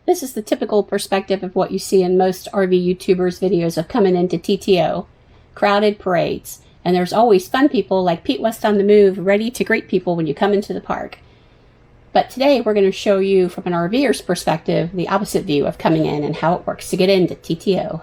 This is the typical perspective of what you see in most RV YouTubers' videos of coming into TTO. Crowded parades. And there's always fun people like Pete West on the Move ready to greet people when you come into the park. But today we're going to show you from an RVer's perspective the opposite view of coming in and how it works to get into TTO.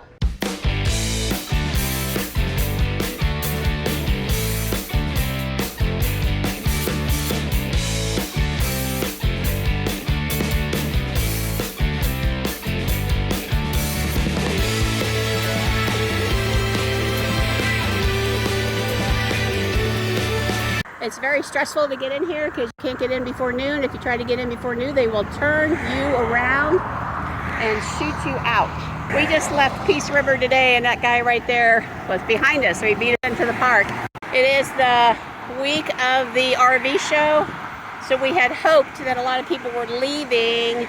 It's very stressful to get in here because you can't get in before noon. If you try to get in before noon, they will turn you around and shoot you out. We just left Peace River today, and that guy right there was behind us, so he beat us into the park. It is the week of the RV show, so we had hoped that a lot of people were leaving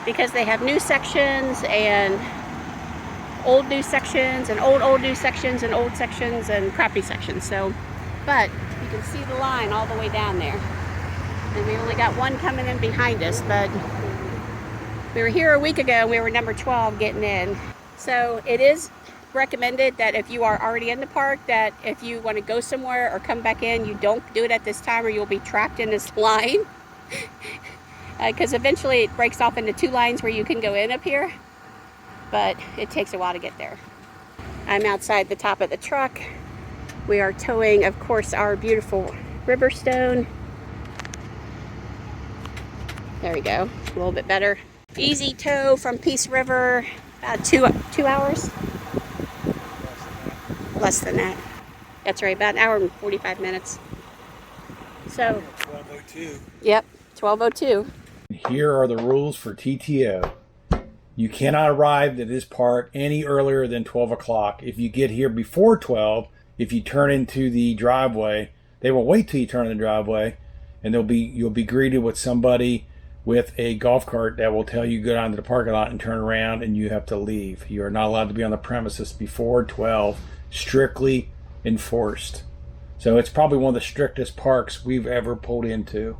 because they have new sections and old new sections and old new sections and old sections and crappy sections. So, but you can see the line all the way down there. And we only got one coming in behind us, but we were here a week ago and we were number 12 getting in. So it is recommended that if you are already in the park, that if you want to go somewhere or come back in, you don't do it at this time or you'll be trapped in this line. Because eventually it breaks off into two lines where you can go in up here, but it takes a while to get there. I'm outside the top of the truck. We are towing, of course, our beautiful river stone. There we go, a little bit better. Easy tow from Peace River, about two hours. Less than that. That's right, about an hour and 45 minutes. So, 12:02. Yep, 12:02. Here are the rules for TTO. You cannot arrive at this park any earlier than 12 o'clock. If you get here before 12, if you turn into the driveway, they will wait till you turn in the driveway, and you'll be greeted with somebody with a golf cart that will tell you go down to the parking lot and turn around, and you have to leave. You are not allowed to be on the premises before 12, strictly enforced. So it's probably one of the strictest parks we've ever pulled into.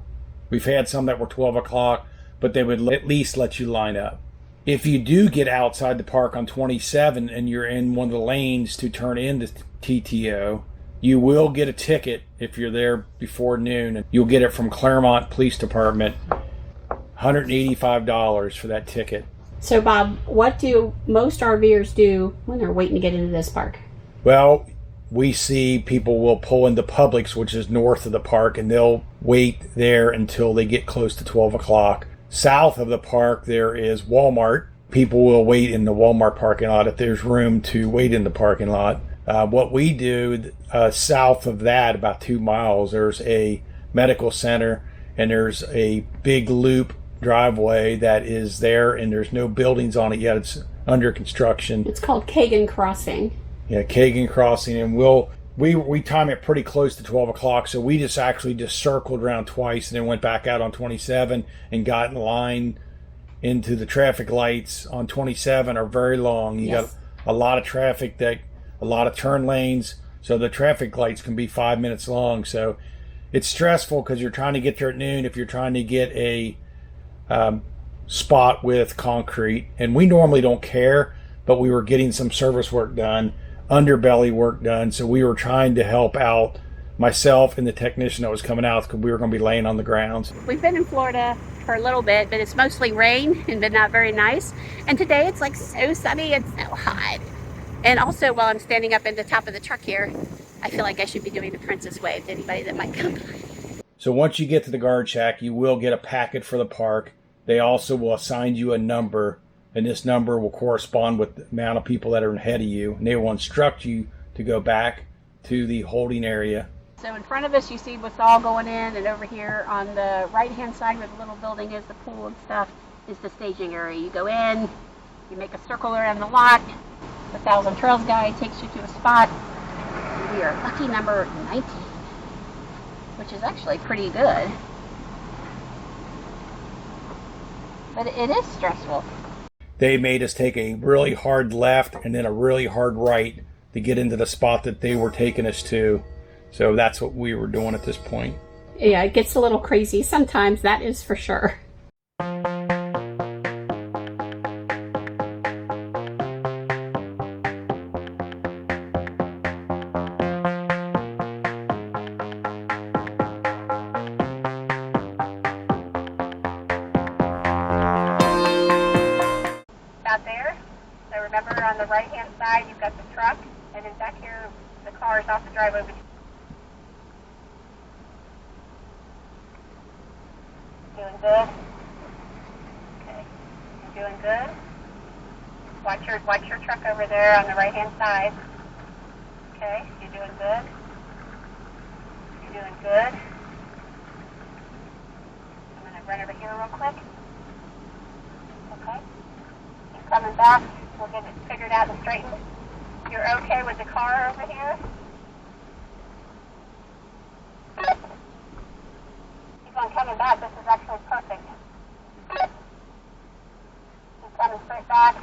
We've had some that were 12 o'clock, but they would at least let you line up. If you do get outside the park on 27 and you're in one of the lanes to turn into TTO, you will get a ticket if you're there before noon, and you'll get it from Claremont Police Department, $185 for that ticket. So Bob, what do most RVers do when they're waiting to get into this park? Well, we see people will pull into Publix, which is north of the park, and they'll wait there until they get close to 12 o'clock. South of the park, there is Walmart. People will wait in the Walmart parking lot if there's room to wait in the parking lot. What we do south of that, about 2 miles, there's a medical center, and there's a big loop driveway that is there, and there's no buildings on it yet. It's under construction. It's called Kagan Crossing. Yeah, Kagan Crossing, and we time it pretty close to 12 o'clock, so we just circled around twice and then went back out on 27 and got in line into the traffic lights on 27 are very long. You got a lot of traffic, a lot of turn lanes, so the traffic lights can be 5 minutes long. So it's stressful because you're trying to get there at noon if you're trying to get a spot with concrete. And we normally don't care, but we were getting some service work done, underbelly work done, so we were trying to help out myself and the technician that was coming out because we were going to be laying on the grounds. We've been in Florida for a little bit, but it's mostly rain and been not very nice. And today it's like so sunny and so hot. And also, while I'm standing up at the top of the truck here, I feel like I should be doing the princess wave to anybody that might come by. So once you get to the guard shack, you will get a packet for the park. They also will assign you a number, and this number will correspond with the amount of people that are ahead of you, and they will instruct you to go back to the holding area. So in front of us you see what's all going in, and over here on the right hand side where the little building is, the pool and stuff, is the staging area. You go in, you make a circle around the lot, the Thousand Trails guy takes you to a spot. We are lucky number 19, which is actually pretty good. But it is stressful. They made us take a really hard left and then a really hard right to get into the spot that they were taking us to. So that's what we were doing at this point. Yeah, it gets a little crazy sometimes, that is for sure. Remember, on the right-hand side, you've got the truck, and then back here, the car is off the driveway. Doing good? Okay. You're doing good? Watch your truck over there on the right-hand side. Okay, you're doing good? You're doing good? I'm going to run over here real quick. Okay. You're coming back. We'll get it figured out and straightened. You're okay with the car over here? Keep on coming back. This is actually perfect. Keep coming straight back.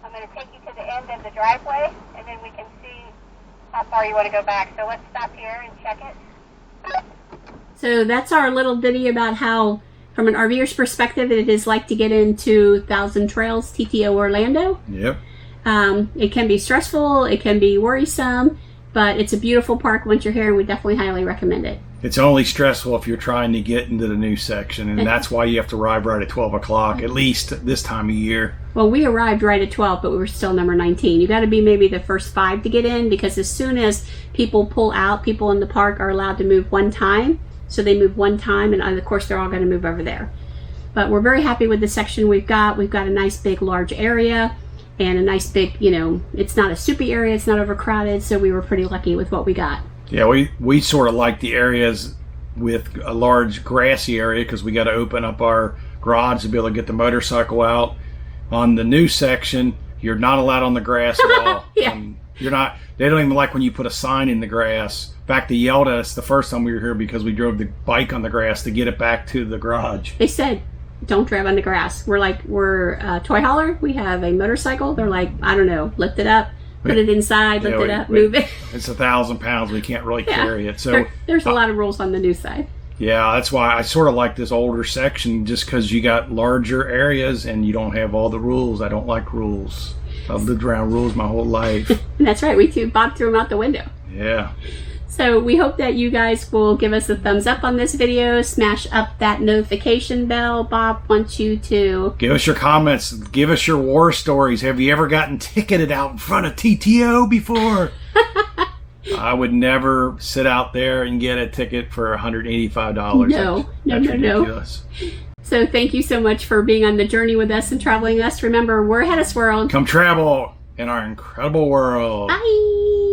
I'm going to take you to the end of the driveway, and then we can see how far you want to go back. So let's stop here and check it. So that's our little ditty about how, from an RVer's perspective, it is like to get into Thousand Trails TTO Orlando. Yep. It can be stressful, it can be worrisome, but it's a beautiful park once you're here, and we definitely highly recommend it. It's only stressful if you're trying to get into the new section, and that's why you have to arrive right at 12 o'clock, at least this time of year. Well, we arrived right at 12, but we were still number 19. You got to be maybe the first 5 to get in, because as soon as people pull out, people in the park are allowed to move one time. So they move one time, and of course they're all going to move over there. But we're very happy with the section we've got. We've got a nice big large area and a nice big, it's not a soupy area, it's not overcrowded, so we were pretty lucky with what we got. Yeah, we sort of like the areas with a large grassy area, because we got to open up our garage to be able to get the motorcycle out. On the new section, you're not allowed on the grass at all. Yeah. You're not. They don't even like when you put a sign in the grass. In fact, they yelled at us the first time we were here because we drove the bike on the grass to get it back to the garage. They said, don't drive on the grass. We're a toy hauler. We have a motorcycle. They're like, I don't know, lift it up, put it inside, lift it up, move it. It's 1,000 pounds. We can't really carry it. So there's a lot of rules on the new side. Yeah, that's why I sort of like this older section, just because you got larger areas and you don't have all the rules. I don't like rules. I've lived around rules my whole life. And that's right. Bob threw them out the window. Yeah. So we hope that you guys will give us a thumbs up on this video, smash up that notification bell. Bob wants you to give us your comments, give us your war stories. Have you ever gotten ticketed out in front of TTO before? I would never sit out there and get a ticket for $185. No. Ridiculous. So thank you so much for being on the journey with us and traveling us. Remember, we're HetteshWorld. Come travel in our incredible world. Bye.